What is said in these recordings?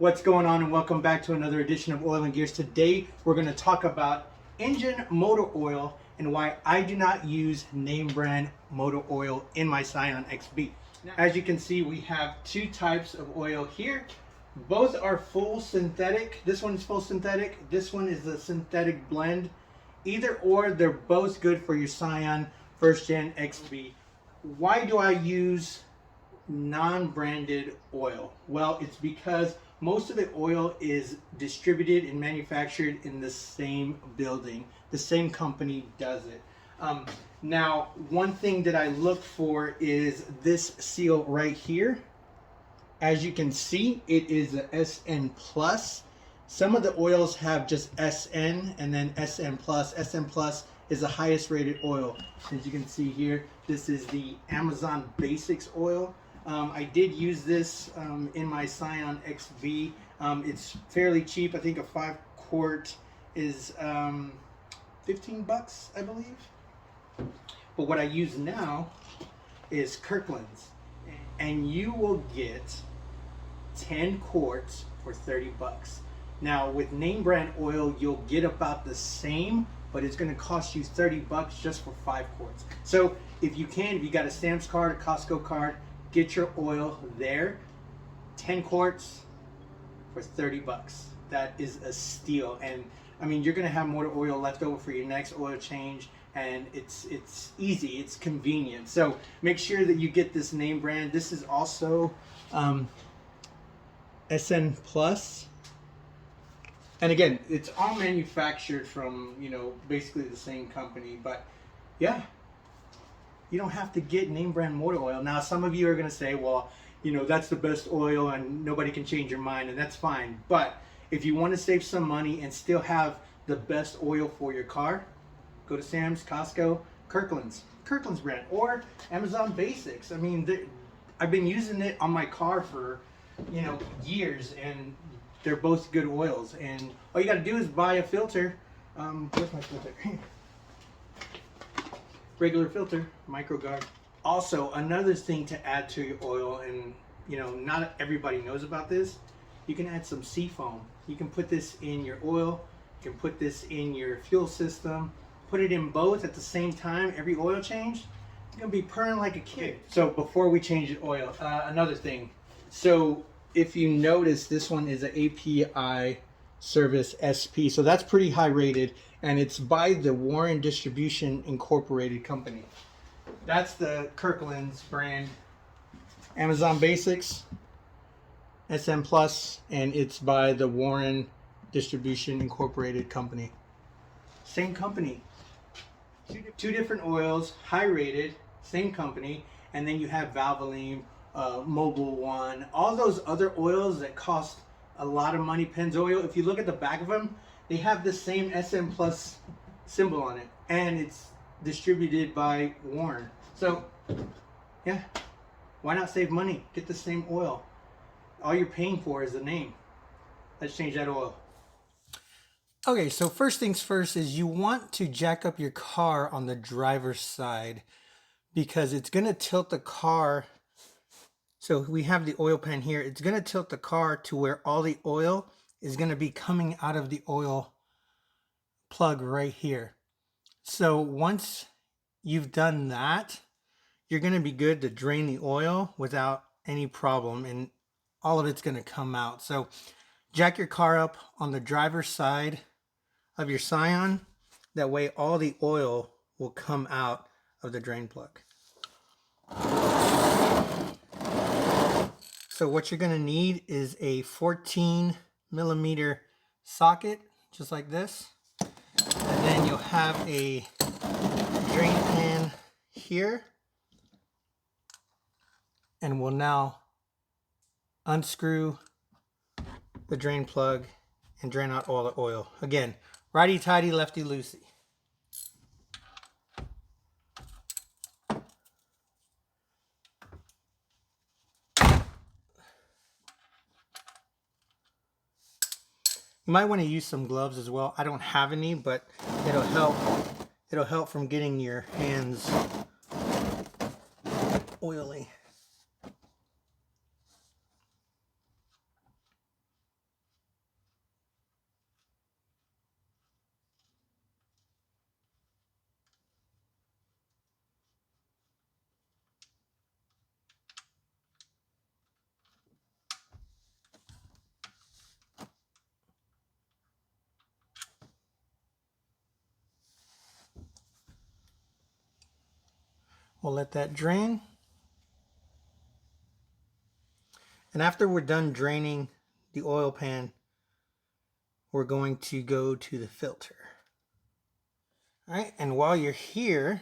What's going on, and welcome back to another edition of Oil and Gears. Today we're going to talk about engine motor oil and why I do not use name brand motor oil in my Scion XB. As you can see, we have two types of oil here. Both are full synthetic. This one is full synthetic. This one is a synthetic blend. Either or, they're both good for your Scion first gen XB. Why do I use non-branded oil? Well, it's because most of the oil is distributed and manufactured in the same building. The same company does it. Now, one thing that I look for is this seal right here. As you can see, it is a SN plus. Some of the oils have just SN and then SN plus. SN plus is the highest rated oil. As you can see here, this is the Amazon Basics oil. I did use this in my Scion XV. It's fairly cheap. I think a 5-quart is 15 bucks, I believe. But what I use now is Kirkland's, and you will get 10 quarts for 30 bucks. Now with name brand oil, you'll get about the same, but it's going to cost you 30 bucks just for 5 quarts. So if you got a Sam's card, a Costco card, get your oil there. 10 quarts for 30 bucks. That is a steal. And I mean, you're going to have motor oil left over for your next oil change, and it's easy, it's convenient. So make sure that you get this name brand. This is also SN plus. And again, it's all manufactured from, basically the same company. But yeah, you don't have to get name brand motor oil. Now, some of you are going to say, well, that's the best oil and nobody can change your mind, and that's fine. But if you want to save some money and still have the best oil for your car, go to Sam's, Costco, Kirkland's brand, or Amazon Basics. I mean, I've been using it on my car for, years, and they're both good oils. And all you got to do is buy a filter. Where's my filter? Regular filter, MicroGuard. Also, another thing to add to your oil, and not everybody knows about this, you can add some seafoam. You can put this in your oil, you can put this in your fuel system, put it in both at the same time. Every oil change, you're gonna be purring like a kid. So before we change the oil, another thing. So if you notice, this one is an API Service SP, so that's pretty high rated, and it's by the Warren Distribution Incorporated company. That's the Kirkland's brand. Amazon Basics, SM Plus, and it's by the Warren Distribution Incorporated company. Same company. Two different oils, high rated, same company, and then you have Valvoline, Mobile One, all those other oils that cost a lot of money. Pennzoil, if you look at the back of them, they have the same SM Plus symbol on it, and it's distributed by Warren. So yeah, why not save money? Get the same oil. All you're paying for is the name. Let's change that oil. Okay, so first things first is you want to jack up your car on the driver's side, because it's going to tilt the car. So we have the oil pan here. It's going to tilt the car to where all the oil is going to be coming out of the oil plug right here. So once you've done that, you're going to be good to drain the oil without any problem, and all of it's going to come out. So jack your car up on the driver's side of your Scion. That way all the oil will come out of the drain plug. So what you're going to need is a 14 millimeter socket, just like this. And then you'll have a drain pan here. And we'll now unscrew the drain plug and drain out all the oil. Again, righty-tighty, lefty-loosey. You might want to use some gloves as well. I don't have any, but it'll help. It'll help from getting your hands oily. We'll let that drain. And after we're done draining the oil pan, we're going to go to the filter. All right, and while you're here,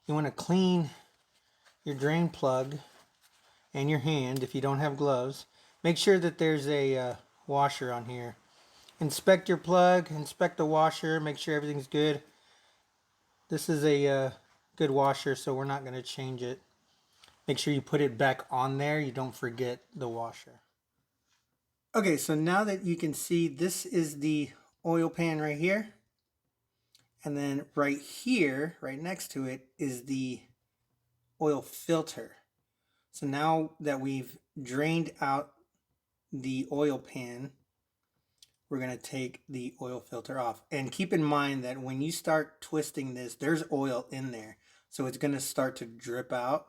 you want to clean your drain plug and your hand if you don't have gloves. Make sure that there's a washer on here. Inspect your plug, inspect the washer, make sure everything's good. This is a good washer, so we're not going to change it. Make sure you put it back on there. You don't forget the washer. Okay, so now that you can see, this is the oil pan right here. And then right here, right next to it, is the oil filter. So now that we've drained out the oil pan, we're going to take the oil filter off. And keep in mind that when you start twisting this, there's oil in there. So it's going to start to drip out.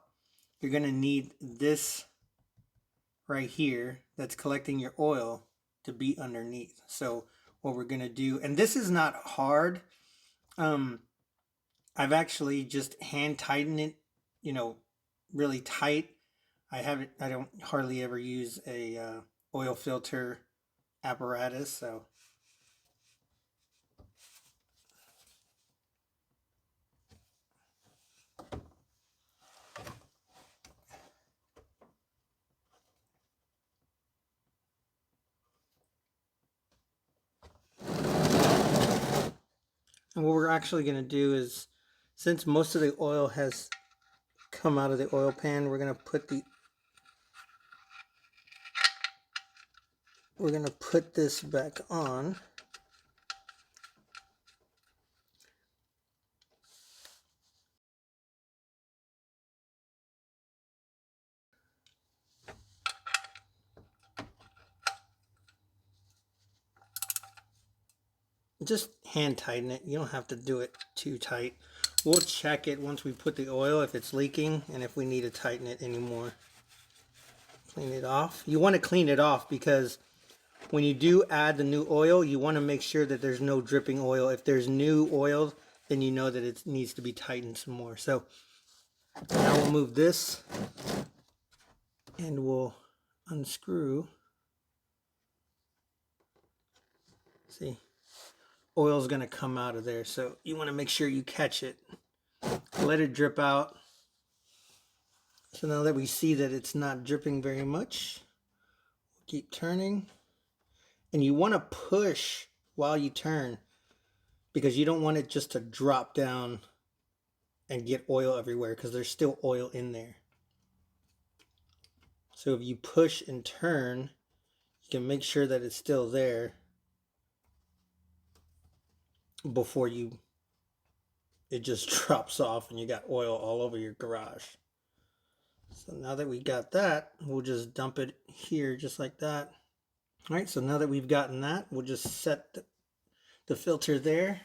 You're going to need this right here that's collecting your oil to be underneath. So what we're going to do, and this is not hard. I've actually just hand tightened it, you know, really tight. I don't hardly ever use a oil filter apparatus, so and what we're actually going to do is, since most of the oil has come out of the oil pan, we're going to put this back on. Just hand tighten it. You don't have to do it too tight. We'll check it once we put the oil if it's leaking and if we need to tighten it anymore. Clean it off. You want to clean it off because when you do add the new oil, you want to make sure that there's no dripping oil. If there's new oil, then you know that it needs to be tightened some more. So now we'll move this and we'll unscrew. See, oil's going to come out of there. So you want to make sure you catch it. Let it drip out. So now that we see that it's not dripping very much, we'll keep turning. And you want to push while you turn because you don't want it just to drop down and get oil everywhere because there's still oil in there. So if you push and turn, you can make sure that it's still there before it just drops off and you got oil all over your garage. So now that we got that, we'll just dump it here just like that. All right, so now that we've gotten that, we'll just set the filter there.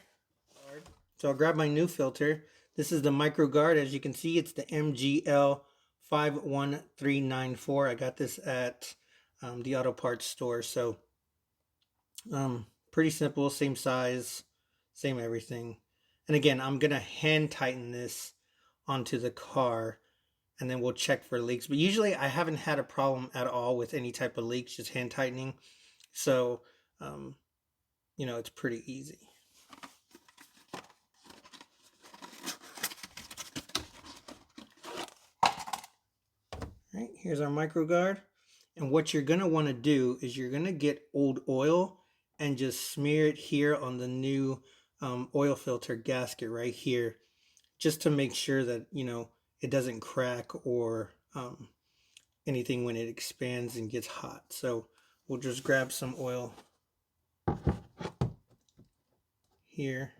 So I'll grab my new filter. This is the MicroGuard. As you can see, it's the MGL 51394. I got this at the auto parts store. So pretty simple, same size, same everything. And again, I'm going to hand tighten this onto the car and then we'll check for leaks. But usually I haven't had a problem at all with any type of leaks, just hand tightening. So, you know, it's pretty easy. All right, here's our MicroGuard. And what you're going to want to do is you're going to get old oil and just smear it here on the new oil filter gasket right here, just to make sure that, you know, it doesn't crack or anything when it expands and gets hot. So we'll just grab some oil here.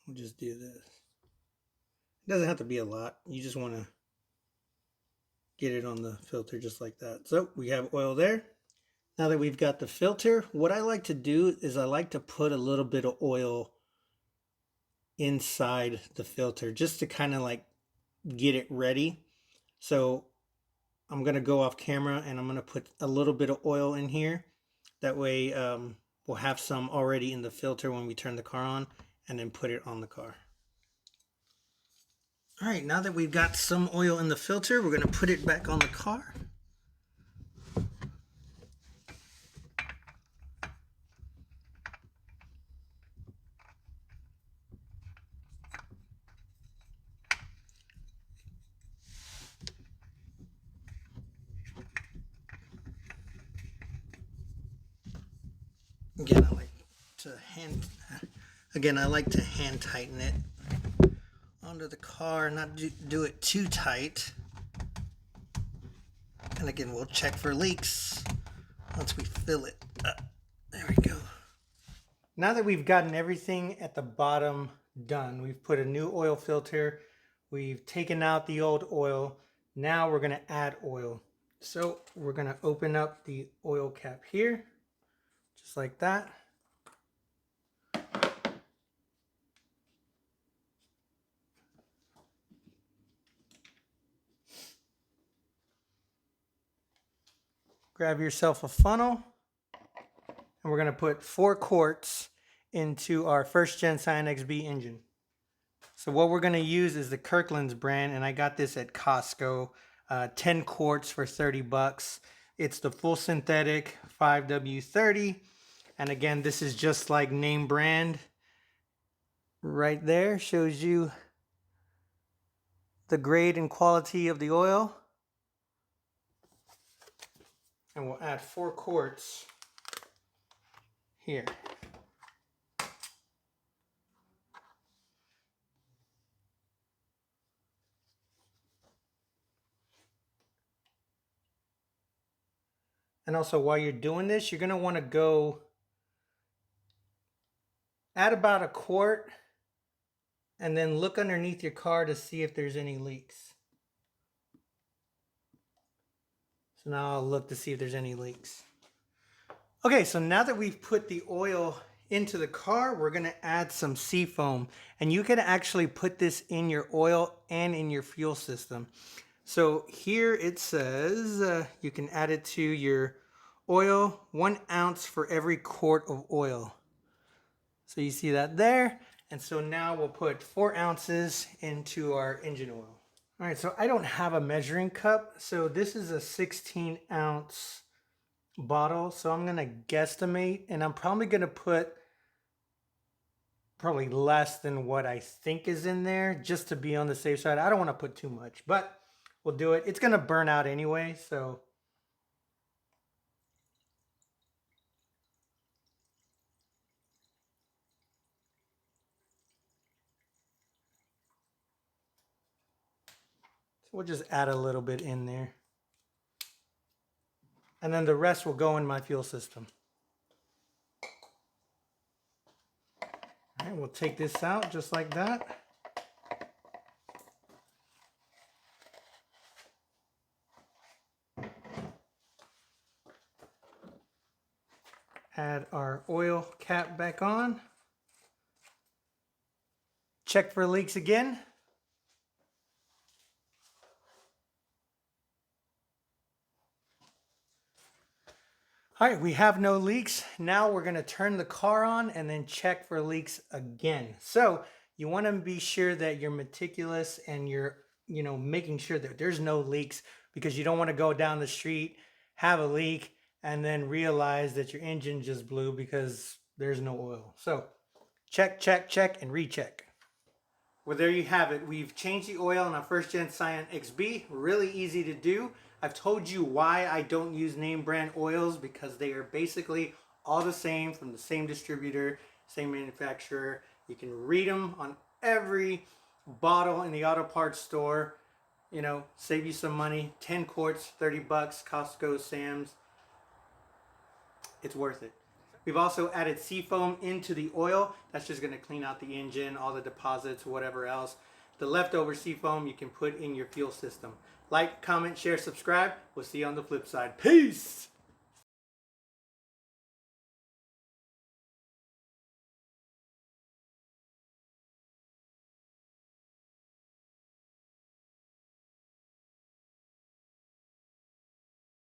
We'll just do this. It doesn't have to be a lot. You just want to get it on the filter just like that. So we have oil there. Now that we've got the filter, what I like to do is I like to put a little bit of oil inside the filter just to kind of like get it ready. So I'm going to go off camera and I'm going to put a little bit of oil in here. That way we'll have some already in the filter when we turn the car on. and then put it on the car. All right, now that we've got some oil in the filter, we're going to put it back on the car. Again, I like to hand tighten it onto the car, not do it too tight. And again, we'll check for leaks once we fill it up. There we go. Now that we've gotten everything at the bottom done, we've put a new oil filter, we've taken out the old oil. Now we're going to add oil. So we're going to open up the oil cap here, just like that. Grab yourself a funnel, and we're going to put 4 quarts into our first gen Scion XB engine. So what we're going to use is the Kirkland's brand, and I got this at Costco, 10 quarts for 30 bucks. It's the full synthetic 5W30, and again, this is just like name brand. Right there shows you the grade and quality of the oil. And we'll add 4 quarts here. And also, while you're doing this, you're going to want to go add about 1 quart and then look underneath your car to see if there's any leaks. So now I'll look to see if there's any leaks. Okay, so now that we've put the oil into the car, we're going to add some seafoam. And you can actually put this in your oil and in your fuel system. So here it says you can add it to your oil, 1 ounce for every quart of oil. So you see that there. And so now we'll put 4 ounces into our engine oil. All right, so I don't have a measuring cup. So this is a 16-ounce bottle. So I'm going to guesstimate, and I'm probably going to put probably less than what I think is in there just to be on the safe side. I don't want to put too much, but we'll do it. It's going to burn out anyway, so. We'll just add a little bit in there. And then the rest will go in my fuel system. All right, we'll take this out just like that. Add our oil cap back on. Check for leaks again. All right, we have no leaks. Now we're going to turn the car on and then check for leaks again. So you want to be sure that you're meticulous and you're, making sure that there's no leaks, because you don't want to go down the street, have a leak, and then realize that your engine just blew because there's no oil. So check, check, check, and recheck. Well, there you have it. We've changed the oil on our first gen Scion XB. Really easy to do. I've told you why I don't use name brand oils, because they are basically all the same, from the same distributor, same manufacturer. You can read them on every bottle in the auto parts store. Save you some money. 10 quarts, 30 bucks, Costco, Sam's. It's worth it. We've also added seafoam into the oil. That's just going to clean out the engine, all the deposits, whatever else. The leftover seafoam you can put in your fuel system. Like, comment, share, subscribe. We'll see you on the flip side. Peace!